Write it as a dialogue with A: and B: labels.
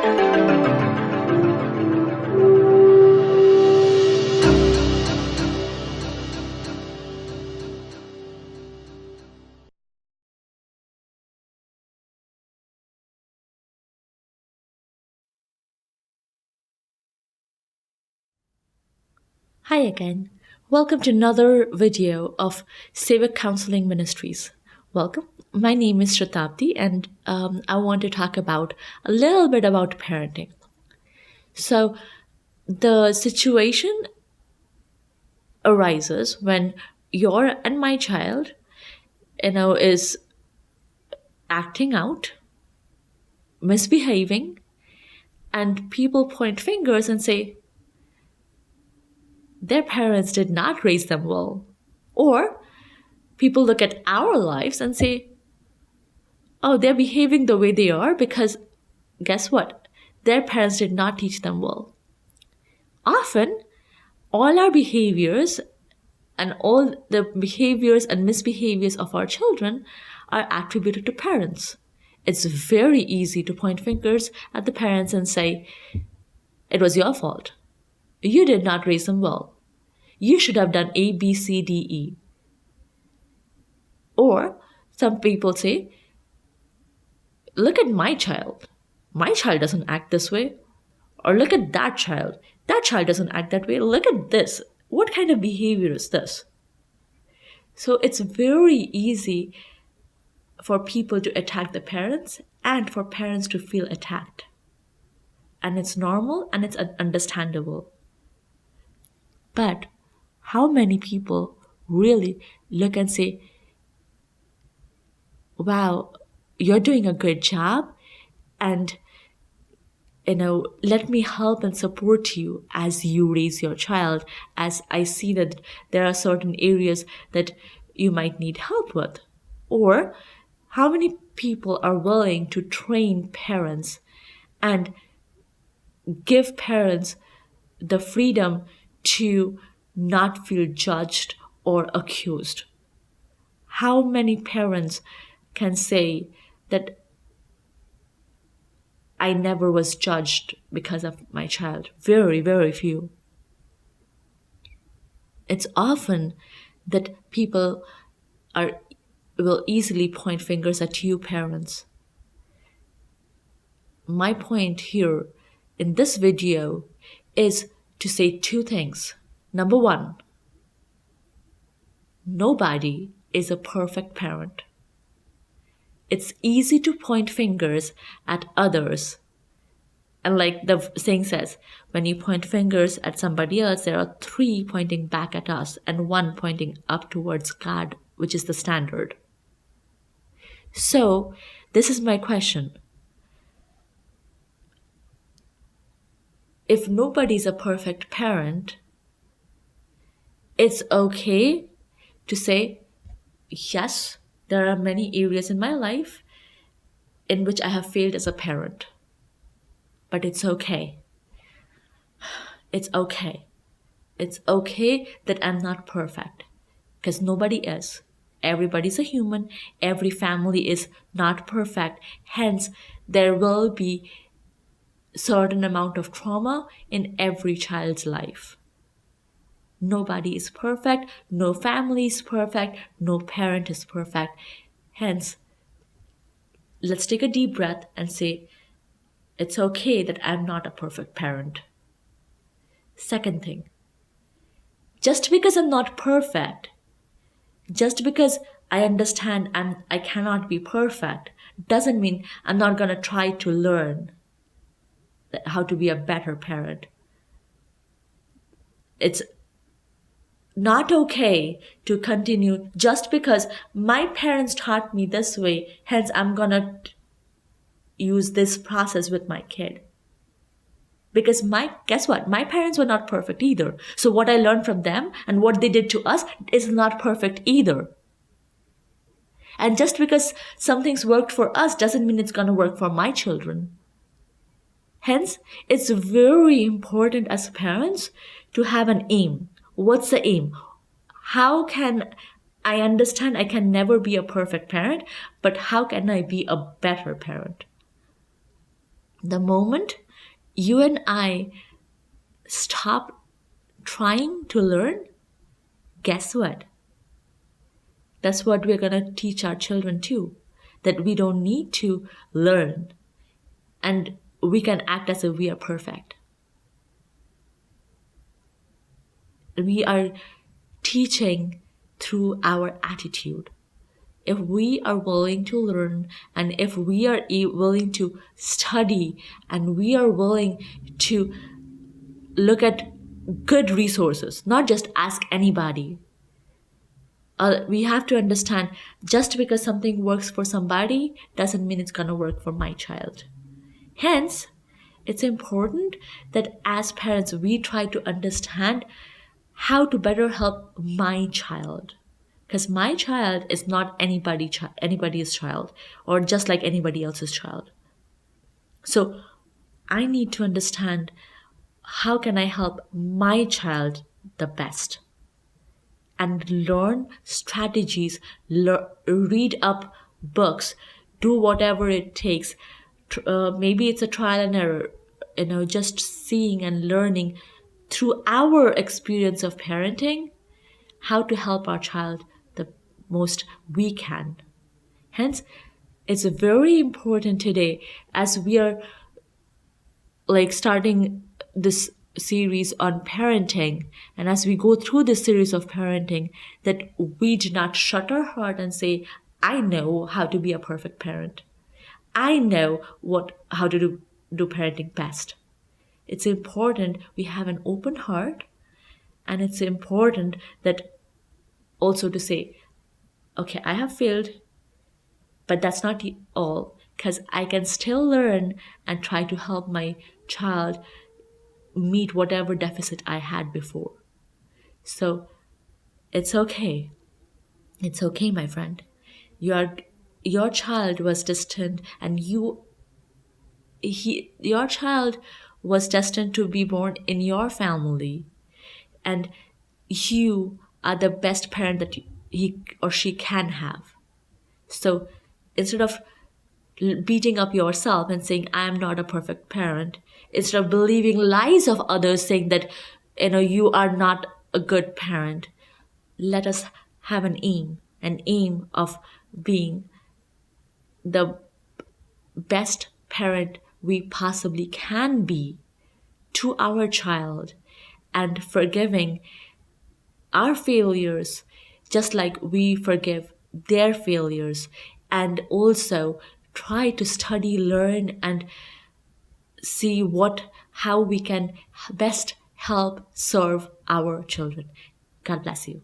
A: Hi again. Welcome to another video of Civic Counseling Ministries. Welcome. My name is Shatabdi, and I want to talk about a little bit about parenting. So, the situation arises when your and my child, is acting out, misbehaving, and people point fingers and say their parents did not raise them well, or people look at our lives and say, oh, they're behaving the way they are because guess what? Their parents did not teach them well. Often, all our behaviors and all the behaviors and misbehaviors of our children are attributed to parents. It's very easy to point fingers at the parents and say, it was your fault. You did not raise them well. You should have done A, B, C, D, E. Or some people say, look at my child. My child doesn't act this way. Or look at that child. That child doesn't act that way. Look at this. What kind of behavior is this? So it's very easy for people to attack the parents and for parents to feel attacked. And it's normal and it's understandable. But how many people really look and say, wow, you're doing a good job, and let me help and support you as you raise your child, as I see that there are certain areas that you might need help with. Or how many people are willing to train parents and give parents the freedom to not feel judged or accused? How many parents can say that I never was judged because of my child? Very, very few. It's often that people will easily point fingers at you parents. My point here in this video is to say two things. Number one, nobody is a perfect parent. It's easy to point fingers at others. And like the saying says, when you point fingers at somebody else, there are 3 pointing back at us and 1 pointing up towards God, which is the standard. So, this is my question. If nobody's a perfect parent, it's okay to say, yes, there are many areas in my life in which I have failed as a parent. But it's okay. It's okay. It's okay that I'm not perfect, because nobody is. Everybody's a human. Every family is not perfect. Hence, there will be certain amount of trauma in every child's life. Nobody is perfect. No family is perfect. No parent is perfect. Hence, let's take a deep breath and say, it's okay that I'm not a perfect parent. Second thing, just because I'm not perfect, just because I understand I cannot be perfect, doesn't mean I'm not going to try to learn how to be a better parent. It's not okay to continue just because my parents taught me this way, hence I'm going to use this process with my kid. Because guess what? My parents were not perfect either. So what I learned from them and what they did to us is not perfect either. And just because something's worked for us doesn't mean it's going to work for my children. Hence, it's very important as parents to have an aim. What's the aim? How can I understand I can never be a perfect parent, but how can I be a better parent? The moment you and I stop trying to learn, guess what? That's what we're going to teach our children too. That we don't need to learn and we can act as if we are perfect. We are teaching through our attitude. If we are willing to learn and if we are willing to study and we are willing to look at good resources, not just ask anybody. We have to understand just because something works for somebody doesn't mean it's going to work for my child. Hence, it's important that as parents we try to understand how to better help my child. Because my child is not anybody's child or just like anybody else's child. So I need to understand how can I help my child the best and learn strategies, read up books, do whatever it takes. Maybe it's a trial and error, just seeing and learning through our experience of parenting how to help our child the most we can. Hence, it's very important today as we are like starting this series on parenting and as we go through this series of parenting that we do not shut our heart and say, I know how to be a perfect parent. I know how to do parenting best. It's important we have an open heart, and it's important that also to say, okay, I have failed, but that's not all, because I can still learn and try to help my child meet whatever deficit I had before. So it's okay. It's okay, my friend. Your child was destined and your child was destined to be born in your family, and you are the best parent that he or she can have. So instead of beating up yourself and saying I am not a perfect parent, instead of believing lies of others saying that you are not a good parent, let us have an aim of being the best parent we possibly can be to our child and forgiving our failures just like we forgive their failures, and also try to study, learn, and see how we can best help serve our children. God bless you.